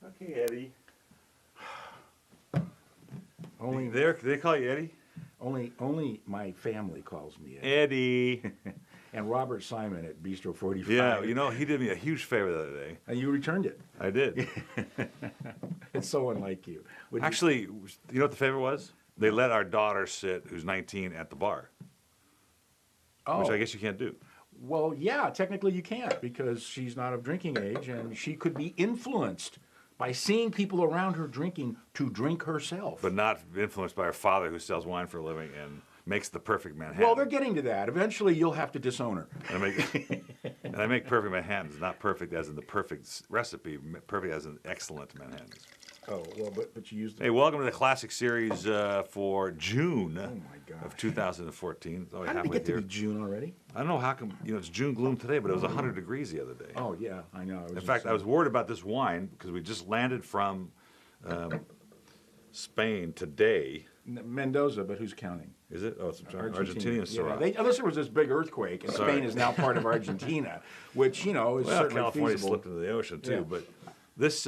Okay, Eddie. Only, They call you Eddie? only my family calls me Ed. Eddie. And Robert Simon at Bistro 45. Yeah, you know, he did me a huge favor the other day. And you returned it. I did. It's so unlike you. Would you- Actually, you know what the favor was? They let our daughter sit, who's 19, at the bar, oh, which I guess you can't do. well, yeah, technically you can't because she's not of drinking age and she could be influenced by seeing people around her drinking to drink herself. But not influenced by her father, who sells wine for a living and makes the perfect Manhattan. well, they're getting to that. Eventually you'll have to disown her. And I make perfect Manhattans, not perfect as in the perfect recipe, perfect as in excellent Manhattans. Oh, well, but you used Hey, welcome to the classic series for June Oh, my gosh. of 2014. It's only How did we halfway get to here. be June already? I don't know how come, it's June gloom today, but it was 100 degrees the other day. Oh, yeah, I know. In fact, I was worried about this wine because we just landed from Spain today. Mendoza, but who's counting? Is it? Oh, it's Argentina. Argentinian Syrah. Unless there was this big earthquake, and Sorry. Spain is now part of Argentina, which, is Well, certainly California feasible. slipped into the ocean too, Yeah. but this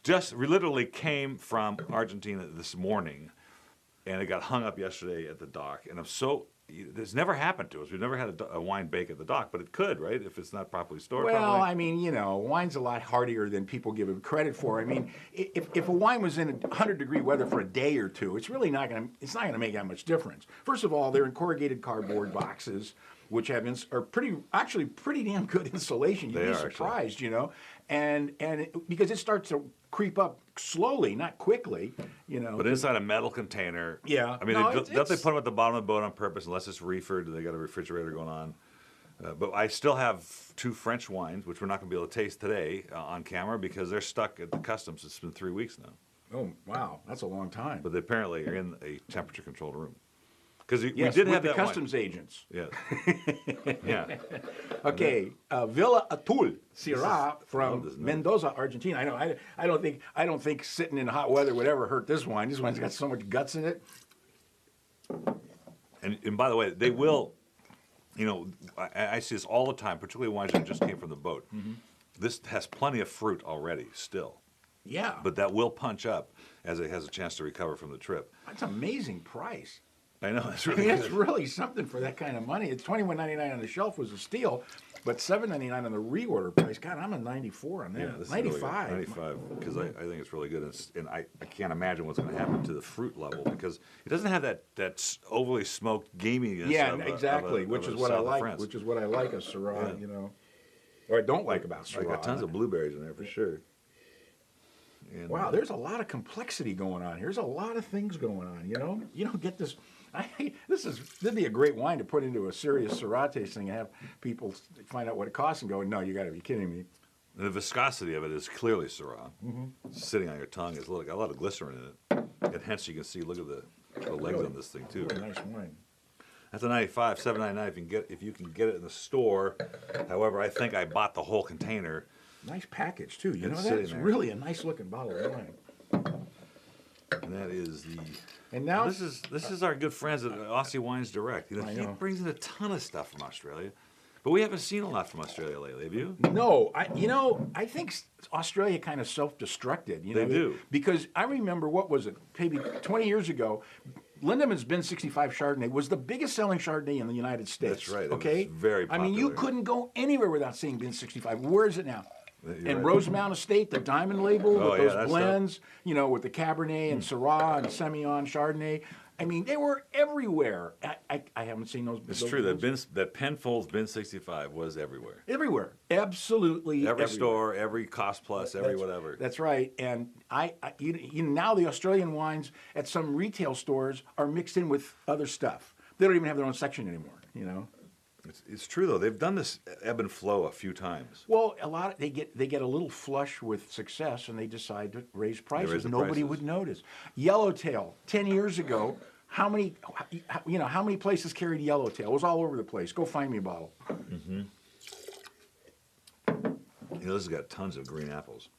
just literally came from Argentina this morning, and it got hung up yesterday at the dock. And I'm so this never happened to us. We've never had a wine bake at the dock, but it could, right? If it's not properly stored. Well, properly. I mean, wine's a lot hardier than people give it credit for. I mean, if a wine was in 100-degree weather for a day or two, it's really not going to make that much difference. First of all, they're in corrugated cardboard boxes, which are pretty damn good insulation. You'd They be are, surprised, and because it starts to creep up slowly, not quickly, But inside a metal container. Yeah. I mean, No, don't they it's- put them at the bottom of the boat on purpose unless it's reefered? They got a refrigerator going on. But I still have two French wines, which we're not going to be able to taste today on camera because they're stuck at the customs. It's been 3 weeks now. Oh, wow, that's a long time. But they apparently are in a temperature-controlled room. Because we yes, did with have the that customs agents. wine. Yeah. Yeah. Okay, Villa Atul Syrah this from is Mendoza, Argentina. I know. I don't think sitting in hot weather would ever hurt this wine. This wine's got so much guts in it. And by the way, they will, I see this all the time, particularly wines that just came from the boat. Mm-hmm. This has plenty of fruit already still, Yeah, but that will punch up as it has a chance to recover from the trip. that's an amazing price. I know, it's I really mean, it's good. really something for that kind of money. It's $21.99 on the shelf was a steal, but $7.99 on the reorder price. God, I'm a 94 on that. Yeah, this is really good. 95. 95, because I think it's really good. And I can't imagine what's going to happen to the fruit level because it doesn't have that overly smoked gaminess. Yeah, of a- exactly. of a- Which of is a what I south of like. France. Which is what I like a Syrah. Yeah. Or I don't like about I Syrah. got tons of blueberries in there for sure. And, Wow, there's a lot of complexity going on. There's a lot of things going on. You don't get this. That'd be a great wine to put into a serious Syrah tasting and have people find out what it costs and go, no, you got to be kidding me. the viscosity of it is clearly Syrah. Mm-hmm. Sitting on your tongue, it's got a lot of glycerin in it, and hence you can see. Look at the legs Really? on this thing too. Really nice wine. That's a 95, $7.99 if you can get it in the store. However, I think I bought the whole container. Nice package too. You It's know sitting that's there. really a nice looking bottle of wine. And that is the. And now This is our good friends at Aussie Wines Direct. I He know. brings in a ton of stuff from Australia, but we haven't seen a lot from Australia lately. Have you? No, I think Australia kind of self-destructed. They do. Because I remember, what was it, maybe 20 years ago, Lindemann's Bin 65 Chardonnay was the biggest selling Chardonnay in the United States. That's right. It was Okay? very I mean, you popular. couldn't go anywhere without seeing Bin 65. Where is it now? You're And right. Rosemount Estate, the diamond label Oh, with yeah, those that blends, with the Cabernet and Syrah and Semillon Chardonnay. I mean, they were everywhere. I haven't seen those. It's those true bills. that Penfolds Bin 65 was everywhere. Everywhere, absolutely Every everywhere. store, every Cost Plus, every That's- whatever. That's right. And now the Australian wines at some retail stores are mixed in with other stuff. They don't even have their own section anymore. It's true though. They've done this ebb and flow a few times. Well, they get a little flush with success, and they decide to raise prices. raise the Nobody prices. would notice. Yellowtail 10 years ago. How many places carried Yellowtail? It was all over the place. Go find me a bottle. This has got tons of green apples,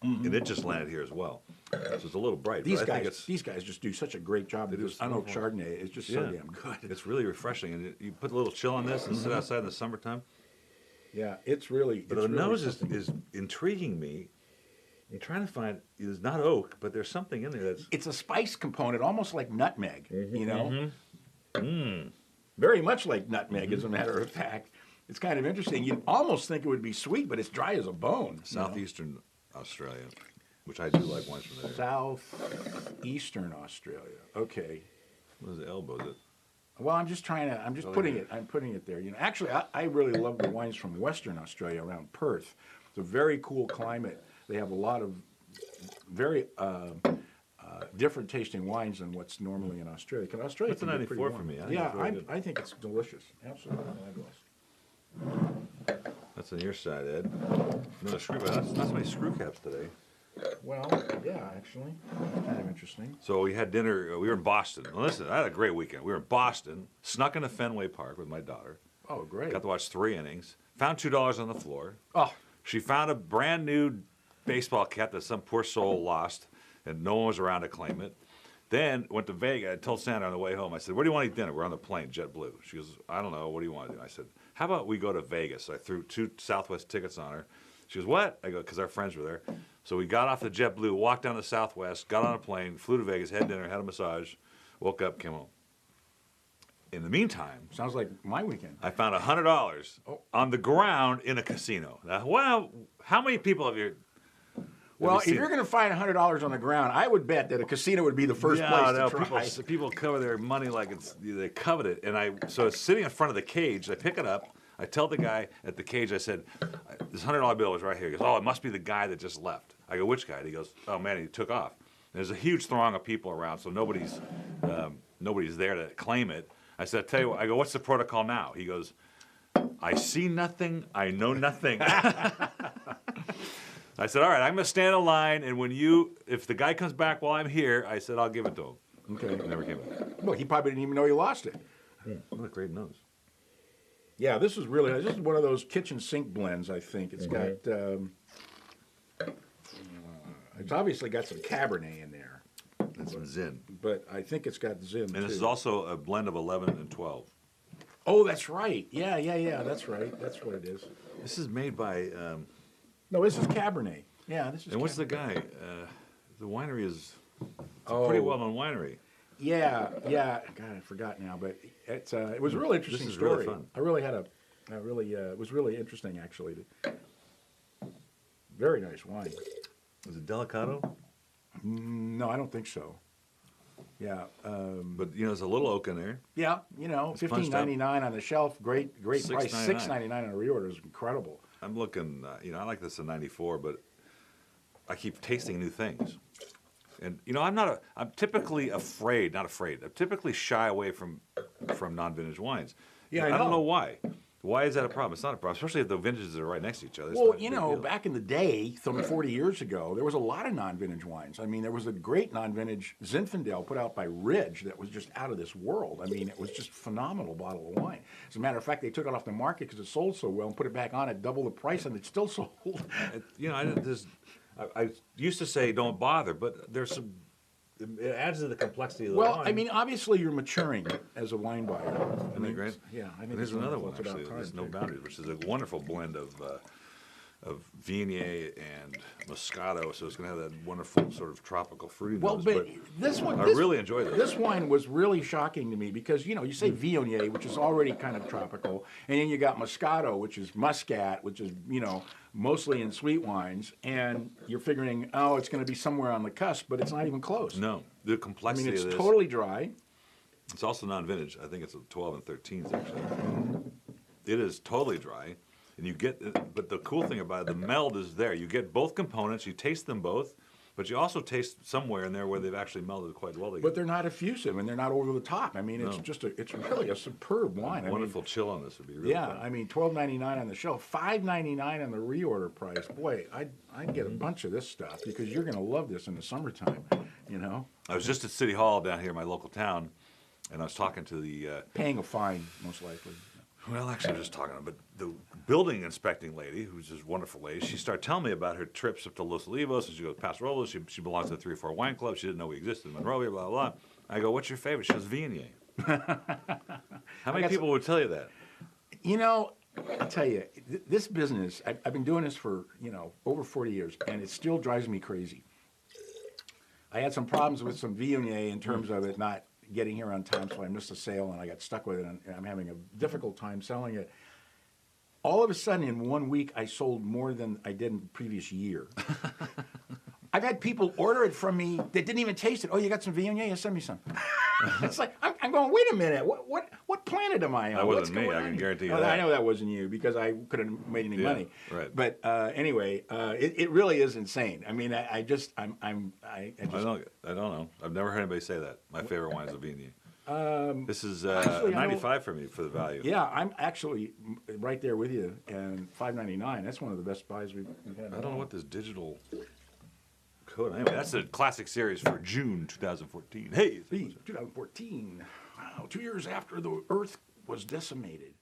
and it just landed here as well. So it's a little bright. These but I think these guys just do such a great job. They do Because so unoaked well. Chardonnay is just so damn good. It's really refreshing, and you put a little chill on this and sit outside in the summertime. Yeah, it's really. But it's the really nose something. is intriguing me I'm trying to find. There's not oak, but there's something in there that's. It's a spice component, almost like nutmeg. You know, Mm. very much like nutmeg, as a matter of fact. It's kind of interesting. You'd almost think it would be sweet, but it's dry as a bone. you know? Southeastern Australia, which I do like wines from there. Southeastern Australia. Okay. What is the elbow? Is it? Well, I'm just trying to. I'm just putting it. I'm putting it there. You know, actually, I really love the wines from Western Australia around Perth. It's a very cool climate. They have a lot of very different tasting wines than what's normally in Australia. Because Australia That's a can be pretty 94 for warm. me. I think Yeah, it's really good. I think it's delicious. Absolutely fabulous. That's on your side, Ed. Another screw. Not so many screw caps today. Well, yeah, actually, kind of interesting. So we had dinner. We were in Boston. Well, listen, I had a great weekend. We were in Boston, snuck into Fenway Park with my daughter. Oh, great. Got to watch 3 innings. Found $2 on the floor. Oh, She found a brand new baseball cap that some poor soul lost, and no one was around to claim it. Then went to Vegas. I told Sandra on the way home, I said, "Where do you want to eat dinner?" We're on the plane, JetBlue. She goes, "I don't know. What do you want to do?" I said, "How about we go to Vegas?" So I threw 2 Southwest tickets on her. She goes, "What?" I go, "Because our friends were there." So we got off the JetBlue, walked down to Southwest, got on a plane, flew to Vegas, had dinner, had a massage, woke up, came home. In the meantime, sounds like my weekend. I found $100 Oh. on the ground in a casino. Now, well, how many people have you? Well, you if seen you're it? going to find $100 on the ground, I would bet that a casino would be the first Yeah, place no, to try. people cover their money like they covet it, and so it's sitting in front of the cage. I pick it up. I tell the guy at the cage, I said, "This $100 bill is right here." He goes, "Oh, it must be the guy that just left." I go, "Which guy?" And he goes, "Oh man, he took off." There's a huge throng of people around, so nobody's there to claim it. I said, "I tell you what," I go, "What's the protocol now?" He goes, "I see nothing, I know nothing." I said, "All right, I'm going to stand in line, and if the guy comes back while I'm here," I said, "I'll give it to him." Okay. He never came back. Well, he probably didn't even know you lost it. What a great nose. Yeah, this is one of those kitchen sink blends. I think it's got. It's obviously got some Cabernet in there, And some Zin. but I think it's got Zin too. And this is also a blend of 11 and 12. Oh, that's right. Yeah. That's right. That's what it is. This is made by, No, this is Cabernet. Yeah, this is. and what's the guy? The winery is a pretty well-known winery. Yeah. God, I forgot now, but it was a really interesting is story. really fun. It was really interesting actually. Very nice wine. Is it Delicato? No, I don't think so. Yeah, But, there's a little oak in there. yeah. punched up. $15.99 on the shelf. Great price. $6.99. $6.99 on a reorder is incredible. I'm looking, I like this in 94, but I keep tasting new things. And, I'm typically not afraid. I'm typically shy away from non-vintage wines. Yeah, I don't know. know why. Why is that a problem? It's not a problem, especially if the vintages are right next to each other. It's Well, not a big deal. back in the day, some 40 years ago, there was a lot of non-vintage wines. I mean, there was a great non-vintage Zinfandel put out by Ridge that was just out of this world. I mean, it was just a phenomenal bottle of wine. As a matter of fact, they took it off the market because it sold so well and put it back on at double the price, and it still sold. I used to say don't bother, but there's some. It adds to the complexity of the Well, wine. I mean, obviously you're maturing as a wine buyer. Isn't that great? Yeah, I think And there's it's another wonderful. one It's about actually. time, There's No too. Boundaries, which is a wonderful blend of Viognier and Moscato. So it's going to have that wonderful sort of tropical fruity Well, nose. but this one, I really enjoy this. This wine was really shocking to me because you say Viognier, which is already kind of tropical, and then you got Moscato, which is muscat, which is mostly in sweet wines, and you're figuring, oh, it's going to be somewhere on the cusp, but it's not even close. No, the I complexity mean, it's of this. totally dry. It's also non-vintage. I think it's a 12 and 13s actually. It is totally dry, and but the cool thing about it, the meld is there. You get both components. You taste them both, but you also taste somewhere in there where they've actually melded quite well together. But they're not effusive and they're not over the top. I mean, it's it's really a superb wine. Wonderful chill on this would be really Yeah, fun. I mean, $12.99 on the shelf, $5.99 on the reorder price. Boy, I'd get a bunch of this stuff because you're going to love this in the summertime. I was just at City Hall down here in my local town, and I was talking to the Paying a fine, most likely. well, actually, I was just talking, but the building inspecting lady, who's this wonderful lady, she started telling me about her trips up to Los Olivos, and she goes, Paso Robles, she belongs to 3 or 4 wine clubs, she didn't know we existed in Monrovia, blah, blah, blah. I go, what's your favorite? She goes, Viognier. How many people would tell you that? I tell you, this business, I've been doing this for, over 40 years, and it still drives me crazy. I had some problems with some Viognier in terms of it not getting here on time, so I missed a sale, and I got stuck with it, and I'm having a difficult time selling it. All of a sudden, in 1 week, I sold more than I did in the previous year. I've had people order it from me that didn't even taste it. Oh, you got some Viognier? Yeah, send me some. It's like, I'm going, wait a minute, what planet am I on? That What's wasn't me, going I on can here? guarantee you Well, that. I know that wasn't you because I couldn't made any money. right. But anyway, it really is insane. I mean, I just. I don't know. I've never heard anybody say that. My favorite wine is a Viognier. This is actually, I 95 for me for the value. Yeah, I'm actually right there with you. And $5.99. That's one of the best buys we've had. I don't know what this digital code. Anyway, that's a classic series for June 2014. Hey, 2014. Wow, 2 years after the Earth was decimated.